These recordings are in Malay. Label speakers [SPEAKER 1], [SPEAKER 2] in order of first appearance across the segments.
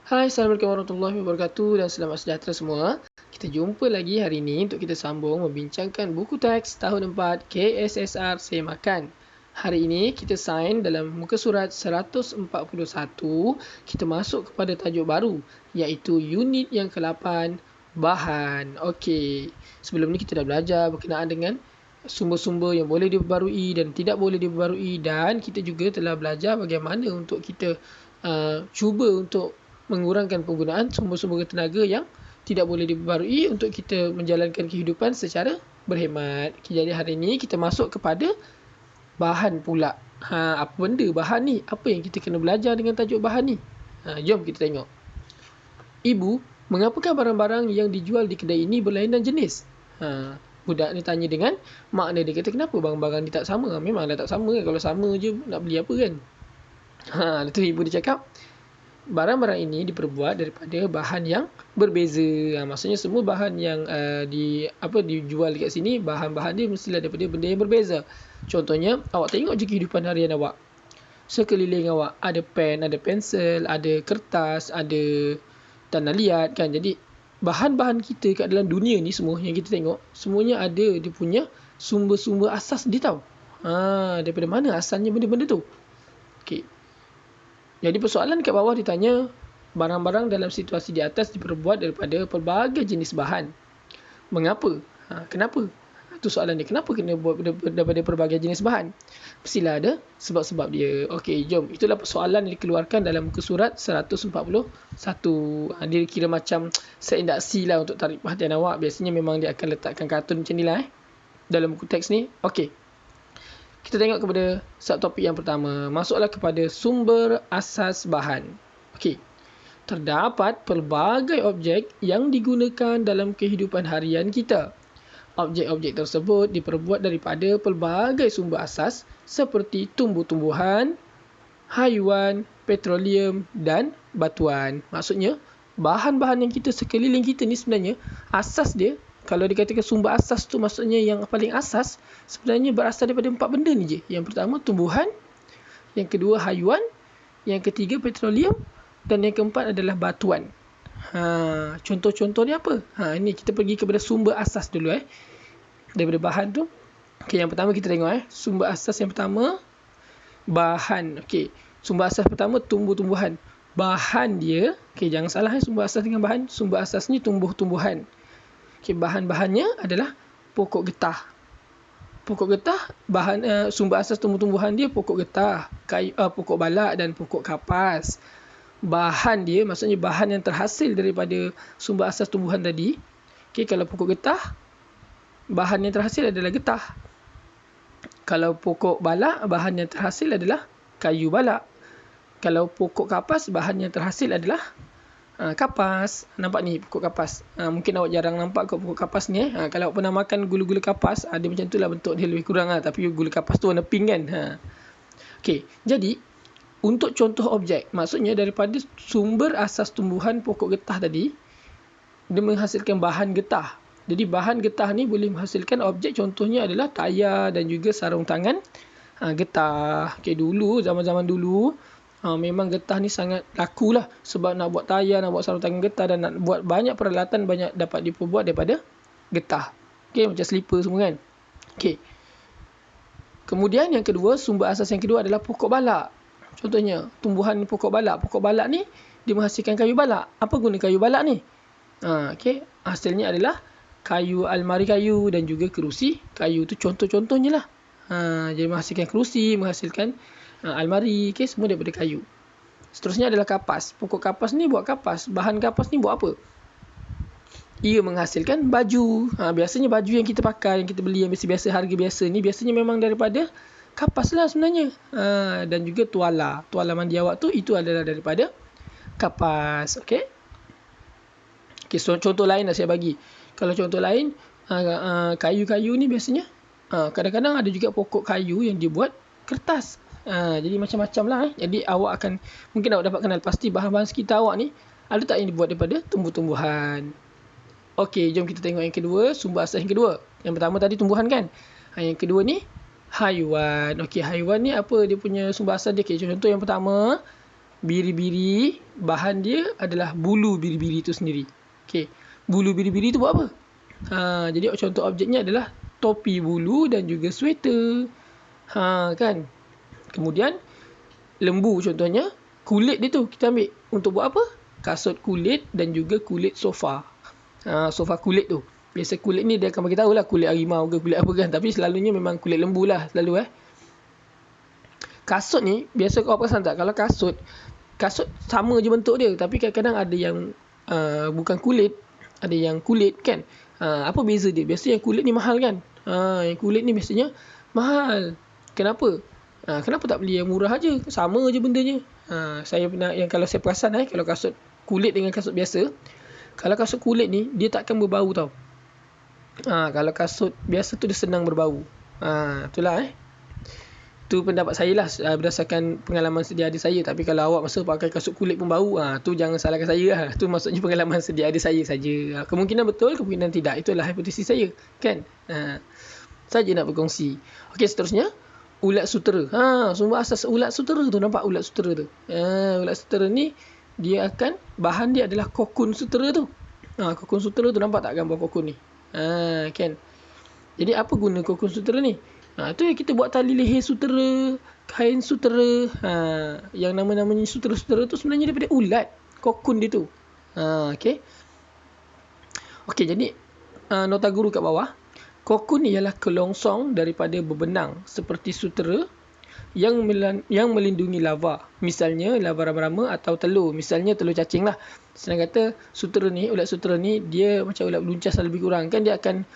[SPEAKER 1] Hai, Assalamualaikum warahmatullahi wabarakatuh dan selamat sejahtera semua. Kita jumpa lagi hari ini untuk kita sambung membincangkan buku teks tahun 4 KSSR Semakan. Hari ini kita sign dalam muka surat 141, kita masuk kepada tajuk baru iaitu unit yang ke-8, bahan. Okey, sebelum ni kita dah belajar berkenaan dengan sumber-sumber yang boleh diperbarui dan tidak boleh diperbarui, dan kita juga telah belajar bagaimana untuk kita cuba untuk mengurangkan penggunaan sumber-sumber tenaga yang tidak boleh diperbarui untuk kita menjalankan kehidupan secara berhemat. Jadi hari ini kita masuk kepada bahan pula. Apa benda bahan ni? Apa yang kita kena belajar dengan tajuk bahan ni? Jom kita tengok. Ibu, mengapakah barang-barang yang dijual di kedai ini berlainan jenis? Budak ni tanya dengan makna dia. Kata, kenapa barang-barang ni tak sama? Memanglah tak sama. Kalau sama je nak beli apa kan? Lepas tu ibu dia cakap, barang-barang ini diperbuat daripada bahan yang berbeza. Maksudnya semua bahan yang dijual dekat sini, bahan-bahan dia mestilah daripada benda yang berbeza. Contohnya, awak tengok je kehidupan harian awak. Sekeliling awak ada pen, ada pensel, ada kertas, ada tanah liat kan. Jadi bahan-bahan kita kat dalam dunia ni semua yang kita tengok, semuanya ada dia punya sumber-sumber asas dia tahu. Daripada mana asalnya benda-benda tu? Okey. Jadi persoalan kat bawah ditanya, barang-barang dalam situasi di atas diperbuat daripada pelbagai jenis bahan. Mengapa? Kenapa? Itu soalan dia. Kenapa kena buat daripada pelbagai jenis bahan? Mestilah ada sebab-sebab dia. Okey, jom. Itulah persoalan yang dikeluarkan dalam muka surat 141. Dia kira macam seindaksi lah untuk tarik perhatian awak. Biasanya memang dia akan letakkan kartun macam ni lah dalam buku teks ni. Okey. Kita tengok kepada subtopik yang pertama. Masuklah kepada sumber asas bahan. Okey. Terdapat pelbagai objek yang digunakan dalam kehidupan harian kita. Objek-objek tersebut diperbuat daripada pelbagai sumber asas seperti tumbuh-tumbuhan, haiwan, petroleum dan batuan. Maksudnya, bahan-bahan yang kita sekeliling kita ni sebenarnya asas dia, kalau dikatakan sumber asas tu maksudnya yang paling asas, sebenarnya berasal daripada 4 benda ni je. Yang pertama tumbuhan, yang kedua haiwan, yang ketiga petroleum dan yang keempat adalah batuan. Contoh-contoh ni apa? Ini kita pergi kepada sumber asas dulu daripada bahan tu. Okey, yang pertama kita tengok sumber asas yang pertama bahan. Okey, sumber asas pertama tumbuh-tumbuhan. Bahan dia, okey, jangan salah sumber asas dengan bahan. Sumber asas ni tumbuh-tumbuhan. Okay, bahan-bahannya adalah pokok getah. Pokok getah, sumber asas tumbuh-tumbuhan dia pokok getah, pokok balak dan pokok kapas. Bahan dia, maksudnya bahan yang terhasil daripada sumber asas tumbuhan tadi. Okay, kalau pokok getah, bahan yang terhasil adalah getah. Kalau pokok balak, bahan yang terhasil adalah kayu balak. Kalau pokok kapas, bahan yang terhasil adalah kapas. Nampak ni pokok kapas. Mungkin awak jarang nampak pokok kapas ni. Kalau awak pernah makan gula-gula kapas, dia macam tu lah bentuk dia, lebih kurang tapi gula kapas tu warna pink kan. Okey, jadi untuk contoh objek, maksudnya daripada sumber asas tumbuhan pokok getah tadi, dia menghasilkan bahan getah. Jadi bahan getah ni boleh menghasilkan objek, contohnya adalah tayar dan juga sarung tangan getah. Okey, dulu, zaman-zaman dulu, memang getah ni sangat laku lah. Sebab nak buat tayar, nak buat sarung tangan getah dan nak buat banyak peralatan, banyak dapat diperbuat daripada getah. Okey, macam slipper semua kan. Okey. Kemudian yang kedua, sumber asas yang kedua adalah pokok balak. Contohnya, tumbuhan pokok balak. Pokok balak ni, dia menghasilkan kayu balak. Apa guna kayu balak ni? Okey, hasilnya adalah kayu, almari kayu dan juga kerusi kayu. Tu contoh-contohnya lah. Jadi menghasilkan kerusi, menghasilkan almari, semua daripada kayu. Seterusnya adalah kapas. Pokok kapas ni buat kapas. Bahan kapas ni buat apa? Ia menghasilkan baju. Biasanya baju yang kita pakai, yang kita beli, yang biasa-biasa, harga biasa ni, biasanya memang daripada kapas lah sebenarnya. Dan juga tuala. Tuala mandi awak tu, itu adalah daripada kapas. Okey. Okey, contoh lain dah saya bagi. Kalau contoh lain, kayu-kayu ni biasanya, kadang-kadang ada juga pokok kayu yang dibuat kertas. Jadi macam-macam lah. Jadi awak akan, mungkin awak dapat kenal pasti bahan-bahan sekitar awak ni ada tak yang dibuat daripada tumbuh-tumbuhan. Okey, jom kita tengok yang kedua, sumber asas yang kedua. Yang pertama tadi tumbuhan kan. Yang kedua ni haiwan. Okey, haiwan ni apa dia punya sumber asas dia? Okay, contoh yang pertama, biri-biri, bahan dia adalah bulu biri-biri itu sendiri. Okey, bulu biri-biri itu buat apa? Jadi contoh objeknya adalah topi bulu dan juga sweater. Kan? Kemudian lembu contohnya, kulit dia tu kita ambil untuk buat apa? Kasut kulit dan juga kulit sofa. Sofa kulit tu. Biasa kulit ni dia akan bagi tahu lah kulit harimau ke kulit apa kan. Tapi selalunya memang kulit lembu lah selalu Kasut ni, biasa kau perasan tak? Kalau kasut sama je bentuk dia. Tapi kadang-kadang ada yang bukan kulit. Ada yang kulit kan. Apa beza dia? Biasa yang kulit ni mahal kan. Yang kulit ni biasanya mahal. Kenapa? Kenapa tak beli yang murah aja? Sama je bendanya. Saya pernah, yang kalau saya perasan kalau kasut kulit dengan kasut biasa. Kalau kasut kulit ni, dia takkan berbau tau. Kalau kasut biasa tu dia senang berbau. Itulah tu pendapat saya lah berdasarkan pengalaman sedia ada saya. Tapi kalau awak masa pakai kasut kulit pun bau, tu jangan salahkan saya lah. Tu maksudnya pengalaman sedia ada saya saja. Kemungkinan betul, kemungkinan tidak. Itulah hipotesis saya kan. Saja nak berkongsi. Okey, seterusnya ulat sutera. Sumber asas ulat sutera tu, nampak ulat sutera tu. Ulat sutera ni dia akan, bahan dia adalah kokon sutera tu. Kokon sutera tu, nampak tak gambar kokon ni? Kan. Jadi apa guna kokon sutera ni? Tu yang kita buat tali leher sutera, kain sutera. Yang nama-namanya sutera-sutera tu sebenarnya daripada ulat, kokon dia tu. Okey. Okey, jadi nota guru kat bawah. Kokon ialah kelongsong daripada bebenang seperti sutera yang melindungi larva. Misalnya larva rama-rama atau telur. Misalnya telur cacing lah. Senang kata sutera ni, ulat sutera ni dia macam ulat beluncas lebih kurang kan. Dia akan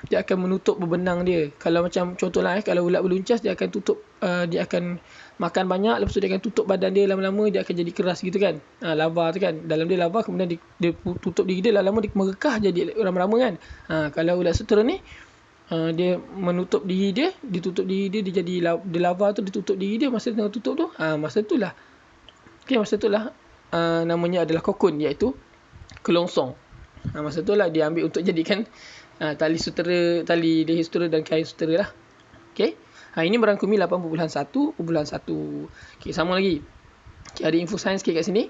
[SPEAKER 1] dia akan menutup bebenang dia. Kalau macam contohlah kalau ulat beluncas dia akan tutup, dia akan makan banyak, lepas tu dia akan tutup badan dia, lama-lama dia akan jadi keras gitu kan. Larva tu kan, dalam dia larva, kemudian dia tutup diri dia, lama-lama dia merekah jadi rama-rama kan. Kalau ulat sutera ni dia menutup diri dia, ditutup diri dia, dia jadi dia larva tu, ditutup diri dia, masa tengah tutup tu, masa itulah namanya adalah kokon, iaitu kelongsong. Masa itulah dia ambil untuk jadikan tali sutera, tali leher sutera dan kain sutera lah. Okey. Ini merangkumi 8.1.1. Okey, sama lagi. Okay, ada info sains sikit kat sini.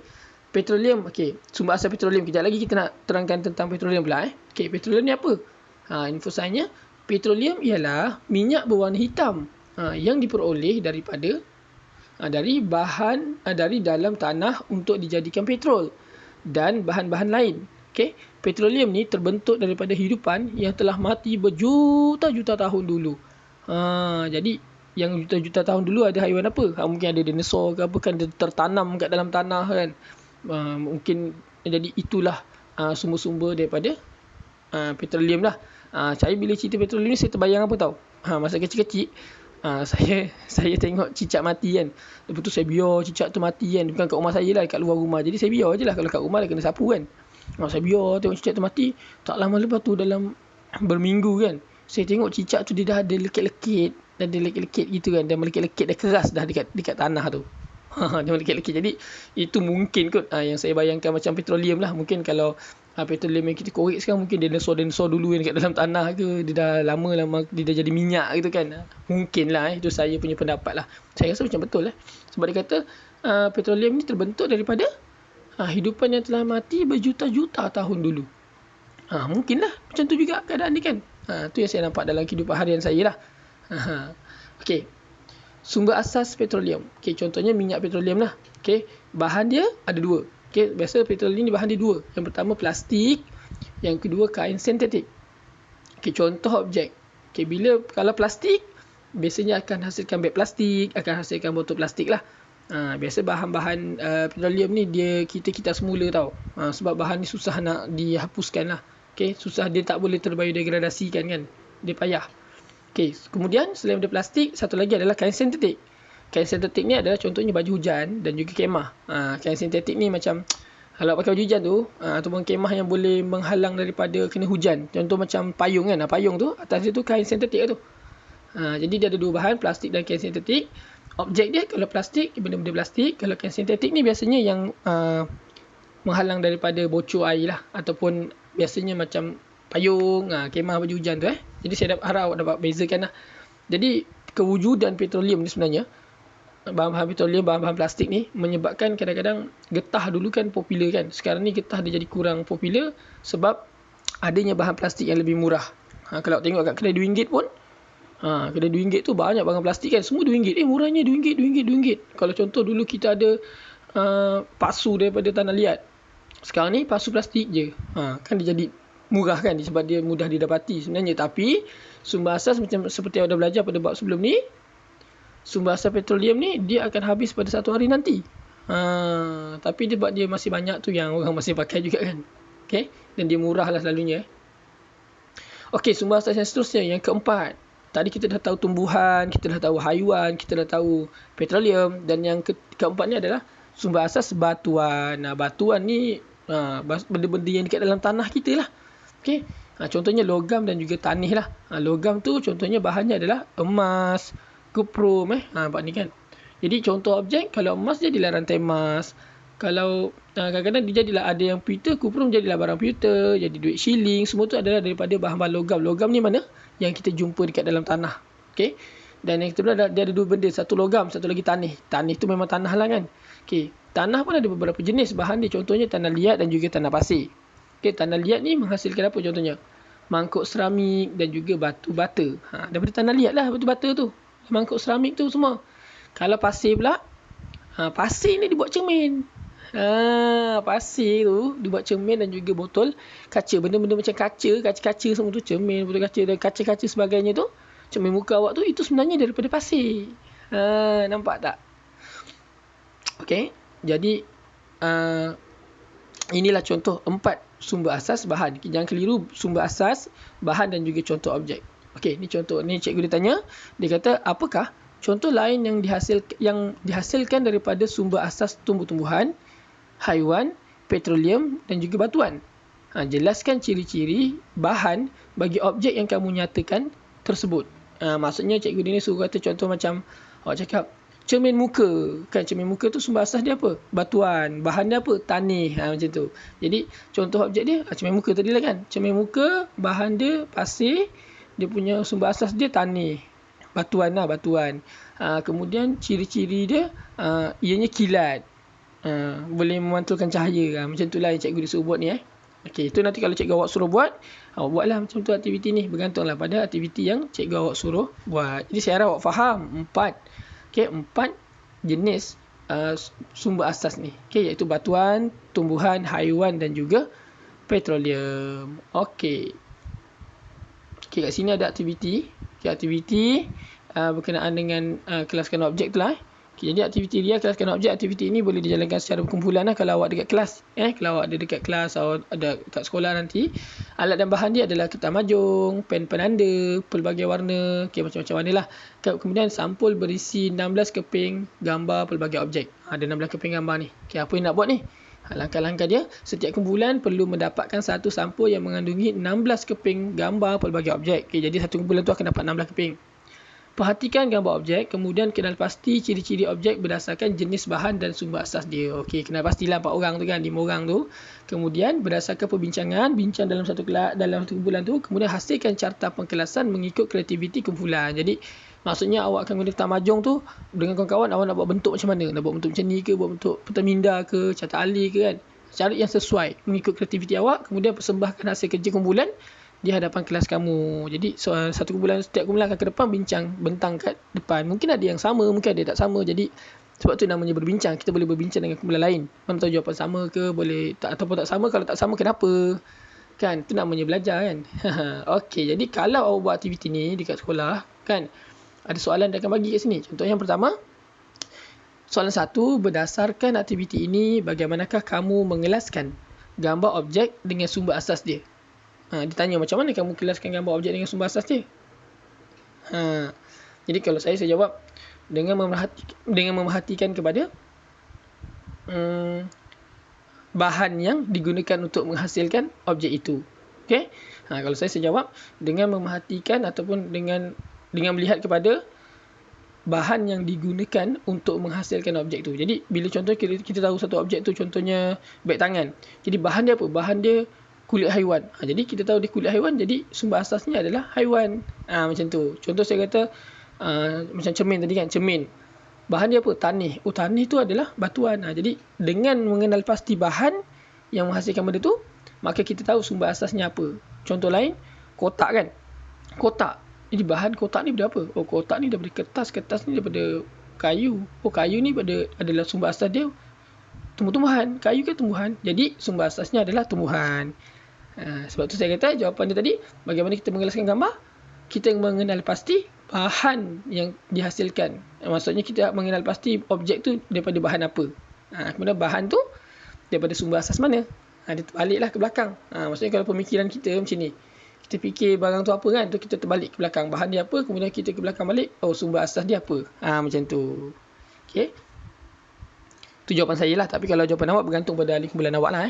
[SPEAKER 1] Petroleum. Okey, sumber asal petroleum. Kejap lagi kita nak terangkan tentang petroleum pula. Okey, petroleum ni apa? Info sainsnya, petroleum ialah minyak berwarna hitam yang diperoleh daripada dari dalam tanah untuk dijadikan petrol dan bahan-bahan lain. Okey, petroleum ni terbentuk daripada hidupan yang telah mati berjuta-juta tahun dulu. Jadi yang juta-juta tahun dulu ada haiwan apa? Mungkin ada dinosaur ke apa kan, dia tertanam kat dalam tanah kan. Mungkin jadi itulah sumber-sumber daripada petroleum lah. Saya bila cerita petroleum ni saya terbayang apa tau? Masa kecil-kecil saya tengok cicak mati kan. Lepas tu saya biar cicak tu mati kan. Bukan kat rumah saya lah, kat luar rumah. Jadi saya biar je lah. Kalau kat rumah dah kena sapu kan. Saya biar tengok cicak tu mati. Tak lama lepas tu, dalam berminggu kan, saya tengok cicak tu dia dah ada lekit-lekit. Dah ada lekit-lekit gitu kan. Dah melekit-lekit, dah keras dah dekat tanah tu. Dia melekit-lekit. Jadi itu mungkin kot yang saya bayangkan macam petroleum lah. Mungkin kalau petroleum yang kita korek sekarang, mungkin dinosaur dulu yang dekat dalam tanah ke, dia dah lama-lama dia dah jadi minyak gitu kan. Mungkin lah. Itu saya punya pendapat lah. Saya rasa macam betul lah. Sebab dia kata petroleum ni terbentuk daripada hidupan yang telah mati berjuta-juta tahun dulu. Mungkin lah macam tu juga keadaan ni kan. Tu yang saya nampak dalam kehidupan harian saya lah. Okey, sumber asas petroleum. Okey, contohnya minyak petroleum lah. Okey, bahan dia ada dua. Okey, biasa petroleum ni bahan dia dua. Yang pertama plastik, yang kedua kain sintetik. Okey, contoh objek. Okey, kalau plastik biasanya akan hasilkan beg plastik, akan hasilkan botol plastik lah. Biasa bahan-bahan petroleum ni kita semula tau. Sebab bahan ni susah nak dihapuskan lah. Okay, susah, dia tak boleh terbiodegradasikan kan. Dia payah. Okay, kemudian selain daripada plastik, satu lagi adalah kain sintetik. Kain sintetik ni adalah contohnya baju hujan dan juga kemah. Kain sintetik ni macam kalau pakai baju hujan tu ataupun kemah yang boleh menghalang daripada kena hujan. Contoh macam payung kan. Payung tu atas dia tu kain sintetik tu. Jadi dia ada dua bahan, plastik dan kain sintetik. Objek dia kalau plastik, benda-benda plastik. Kalau kain sintetik ni biasanya yang menghalang daripada bocor air lah. Ataupun biasanya macam payung, kemah baju hujan tu. Jadi saya harap awak dapat bezakan lah. Jadi kewujudan petroleum ni sebenarnya bahan-bahan petroleum, bahan-bahan plastik ni menyebabkan kadang-kadang getah dulu kan popular kan. Sekarang ni getah dia jadi kurang popular sebab adanya bahan plastik yang lebih murah. Kalau tengok kat kedai RM2 pun, kedai RM2 tu banyak bahan plastik kan. Semua RM2. Murahnya RM2, RM2, RM2. Kalau contoh dulu kita ada pasu daripada tanah liat. Sekarang ni pasu plastik je. Kan dia jadi murah kan sebab dia mudah didapati sebenarnya. Tapi sumber asas macam seperti yang dah belajar pada bab sebelum ni, sumber asas petroleum ni dia akan habis pada satu hari nanti. Tapi sebab dia masih banyak tu yang orang masih pakai juga kan. Okay? Dan dia murah lah selalunya. Okey, sumber asas yang seterusnya, yang keempat. Tadi kita dah tahu tumbuhan, kita dah tahu haiwan, kita dah tahu petroleum. Dan yang keempat ni adalah sumber asas batuan. Batuan ni benda-benda yang dekat dalam tanah kita lah. Okay? Contohnya logam dan juga tanih lah. Logam tu contohnya bahannya adalah emas, kuprum. Nampak ni kan. Jadi contoh objek, kalau emas jadilah rantai emas. Kalau kadang-kadang dia jadilah ada yang pewter, kuprum jadilah barang pewter, jadi duit shilling. Semua tu adalah daripada bahan-bahan logam. Logam ni mana? Yang kita jumpa dekat dalam tanah. Okay? Dan yang kedua dia ada dua benda. Satu logam, satu lagi tanih. Tanih tu memang tanah lah kan. Okay. Tanah pun ada beberapa jenis bahan dia. Contohnya tanah liat dan juga tanah pasir. Okay, tanah liat ni menghasilkan apa contohnya? Mangkuk seramik dan juga batu bata. Daripada tanah liat lah batu bata tu. Mangkuk seramik tu semua. Kalau pasir pula, pasir ni dibuat cermin. Pasir tu dibuat cermin dan juga botol kaca. Benda-benda macam kaca semua tu, cermin, botol kaca dan kaca-kaca sebagainya tu, cermin muka awak tu, itu sebenarnya daripada pasir. Nampak tak? Okey, jadi inilah contoh 4 sumber asas bahan. Jangan keliru sumber asas, bahan dan juga contoh objek. Okey, ni contoh. Ni cikgu dia tanya, dia kata apakah contoh lain yang dihasilkan daripada sumber asas tumbuh-tumbuhan, haiwan, petroleum dan juga batuan. Jelaskan ciri-ciri bahan bagi objek yang kamu nyatakan tersebut. Maksudnya cikgu dia ni suruh kata contoh macam awak cakap cermin muka. Kan cermin muka tu sumber asas dia apa? Batuan. Bahan dia apa? Tanih. Macam tu. Jadi contoh objek dia cermin muka tadi lah kan. Cermin muka, bahan dia pasir, dia punya sumber asas dia tanih. Batuan lah, batuan. Kemudian ciri-ciri dia ianya kilat. Boleh memantulkan cahaya. Macam tu lah yang cikgu dia suruh buat ni. Okey, itu nanti kalau cikgu awak suruh buat, awak buatlah macam tu aktiviti ni. Bergantunglah pada aktiviti yang cikgu awak suruh buat. Jadi saya harap awak faham 4 jenis sumber asas ni. Okey, iaitu batuan, tumbuhan, haiwan dan juga petroleum. Okey. Okey, kat sini ada aktiviti. Okey, aktiviti berkenaan dengan kelaskan objek tu lah. Okay, jadi aktiviti dia kelaskan objek. Aktiviti ini boleh dijalankan secara berkumpulan lah kalau awak dekat kelas. Kalau awak ada dekat kelas atau ada kat sekolah nanti. Alat dan bahan dia adalah kertas majung, pen penanda, pelbagai warna, macam-macam warna lah. Kemudian sampul berisi 16 keping gambar pelbagai objek. Ada 16 keping gambar ni. Apa yang nak buat ni? Langkah-langkah dia, setiap kumpulan perlu mendapatkan satu sampul yang mengandungi 16 keping gambar pelbagai objek. Jadi satu kumpulan tu akan dapat 16 keping. Perhatikan gambar objek, kemudian kenal pasti ciri-ciri objek berdasarkan jenis bahan dan sumber asas dia. Okey, kenal pastilah 4 orang tu kan, 5 orang tu. Kemudian berdasarkan perbincangan, bincang dalam satu kumpulan tu, kemudian hasilkan carta pengkelasan mengikut kreativiti kumpulan. Jadi maksudnya awak akan guna kertas majung tu dengan kawan-kawan, awak nak buat bentuk macam mana? Nak buat bentuk macam ni ke, buat bentuk peta minda ke, carta alih ke kan? Cari yang sesuai mengikut kreativiti awak, kemudian persembahkan hasil kerja kumpulan di hadapan kelas kamu. Jadi setiap kumpulan akan ke depan bincang bentang kat depan. Mungkin ada yang sama, mungkin ada tak sama. Jadi sebab tu namanya berbincang. Kita boleh berbincang dengan kumpulan lain. Mana tahu jawapan sama ke, boleh tak ataupun tak sama. Kalau tak sama kenapa? Kan tu namanya belajar kan. Okey, jadi kalau awak buat aktiviti ni dekat sekolah kan, ada soalan dia akan bagi kat sini. Contoh yang pertama, soalan 1, berdasarkan aktiviti ini bagaimanakah kamu mengelaskan gambar objek dengan sumber asas dia? Dia tanya macam mana kamu kelaskan gambar objek dengan sumber asas dia. Jadi kalau saya jawab dengan memerhatikan kepada bahan yang digunakan untuk menghasilkan objek itu. Okey. Kalau saya jawab dengan memerhatikan ataupun dengan melihat kepada bahan yang digunakan untuk menghasilkan objek tu. Jadi bila contoh kita tahu satu objek tu, contohnya beg tangan. Jadi bahan dia apa? Bahan dia kulit haiwan. Jadi kita tahu dia kulit haiwan, jadi sumber asasnya adalah haiwan. Macam tu. Contoh saya kata macam cermin tadi kan, cermin. Bahan dia apa? Tanah. Oh, tanah tu adalah batuan. Jadi dengan mengenal pasti bahan yang menghasilkan benda tu, maka kita tahu sumber asasnya apa. Contoh lain, kotak kan. Kotak. Jadi bahan kotak ni daripada apa? Oh, kotak ni daripada kertas. Kertas ni daripada kayu. Oh, kayu ni adalah sumber asas dia tumbuh-tumbuhan. Kayu kan tumbuhan. Jadi sumber asasnya adalah tumbuhan. Sebab tu saya kata jawapan dia tadi, bagaimana kita mengelaskan gambar? Kita mengenal pasti bahan yang dihasilkan. Maksudnya kita mengenal pasti objek tu daripada bahan apa. Kemudian bahan tu daripada sumber asas mana. Dia terbaliklah ke belakang. Maksudnya kalau pemikiran kita macam ni, kita fikir barang tu apa kan, tu kita terbalik ke belakang. Bahan dia apa, kemudian kita ke belakang balik, oh sumber asas dia apa. Macam tu. Okay. Tu jawapan saya lah. Tapi kalau jawapan awak bergantung pada ahli kumpulan awak lah.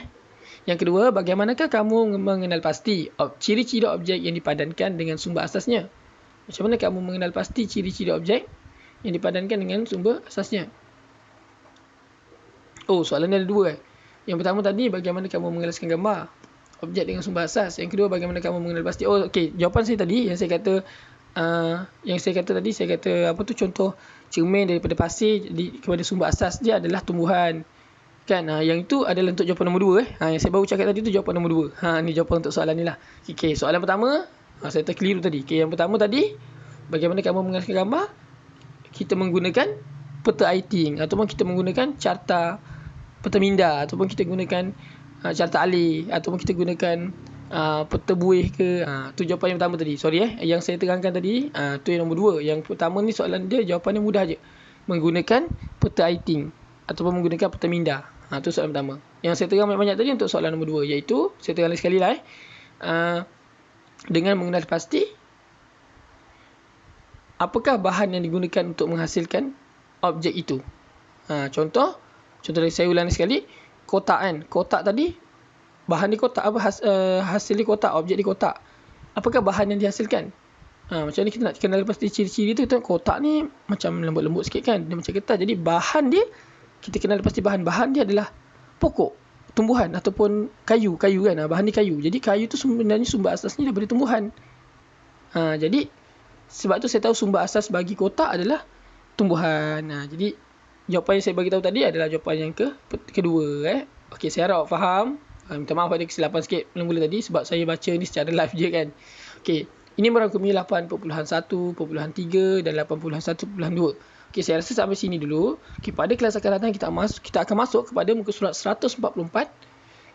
[SPEAKER 1] Yang kedua, bagaimanakah kamu mengenal pasti ciri-ciri objek yang dipadankan dengan sumber asasnya? Macam mana kamu mengenal pasti ciri-ciri objek yang dipadankan dengan sumber asasnya? Oh, soalan ni ada dua. Yang pertama tadi, bagaimana kamu mengelaskan gambar objek dengan sumber asas. Yang kedua, bagaimana kamu mengenal pasti. Oh, okey. Jawapan saya tadi, yang saya kata tadi, saya kata apa tu, contoh cermin daripada pasir kepada sumber asas dia adalah tumbuhan. Kan? Yang itu adalah untuk jawapan nombor 2. Yang saya baru cakap tadi tu jawapan nombor 2. Ni jawapan untuk soalan ni lah. Okey, soalan pertama, saya terkeliru tadi. Okey, yang pertama tadi, bagaimana kamu mengelaskan gambar? Kita menggunakan peta aiting ataupun kita menggunakan carta peta minda ataupun kita gunakan carta alih ataupun kita gunakan peta buih ke. Tu jawapan yang pertama tadi. Sorry yang saya terangkan tadi, tu yang nombor 2. Yang pertama ni soalan dia jawapannya mudah je. Menggunakan peta aiting ataupun menggunakan peta minda. Tu soalan pertama. Yang saya terang banyak-banyak tadi untuk soalan nombor 2, iaitu saya terang sekali lah dengan mengenal pasti apakah bahan yang digunakan untuk menghasilkan objek itu. Contoh saya ulang sekali, kotak kan. Kotak tadi, bahan di kotak apa, hasil di kotak, objek di kotak. Apakah bahan yang dihasilkan? Macam ni kita nak kenal pasti ciri-ciri tu. Kotak ni macam lembut-lembut sikit kan, dia macam kertas. Jadi bahan dia, kita kenal pasti bahan dia adalah pokok, tumbuhan ataupun kayu kan. Bahan ni kayu. Jadi kayu tu sebenarnya sumber asasnya daripada tumbuhan. Jadi sebab tu saya tahu sumber asas bagi kotak adalah tumbuhan. Jadi jawapan yang saya bagi tahu tadi adalah jawapan yang kedua. Okey, saya harap awak faham. Minta maaf ada kesilapan sikit mula-mula tadi sebab saya baca ni secara live je kan. Okey, ini merangkumi 8.1, 8.3 dan 8.1.2. Okey, saya rasa sampai sini dulu. Okey, pada kelas akan datang kita akan masuk kepada muka surat 144.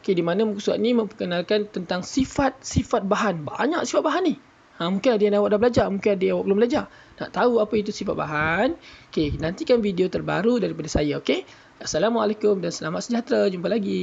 [SPEAKER 1] Okey, di mana muka surat ni memperkenalkan tentang sifat-sifat bahan. Banyak sifat bahan ni. Mungkin ada yang awak dah belajar, mungkin ada yang awak belum belajar. Nak tahu apa itu sifat bahan? Okey, nantikan video terbaru daripada saya. Okey. Assalamualaikum dan selamat sejahtera. Jumpa lagi.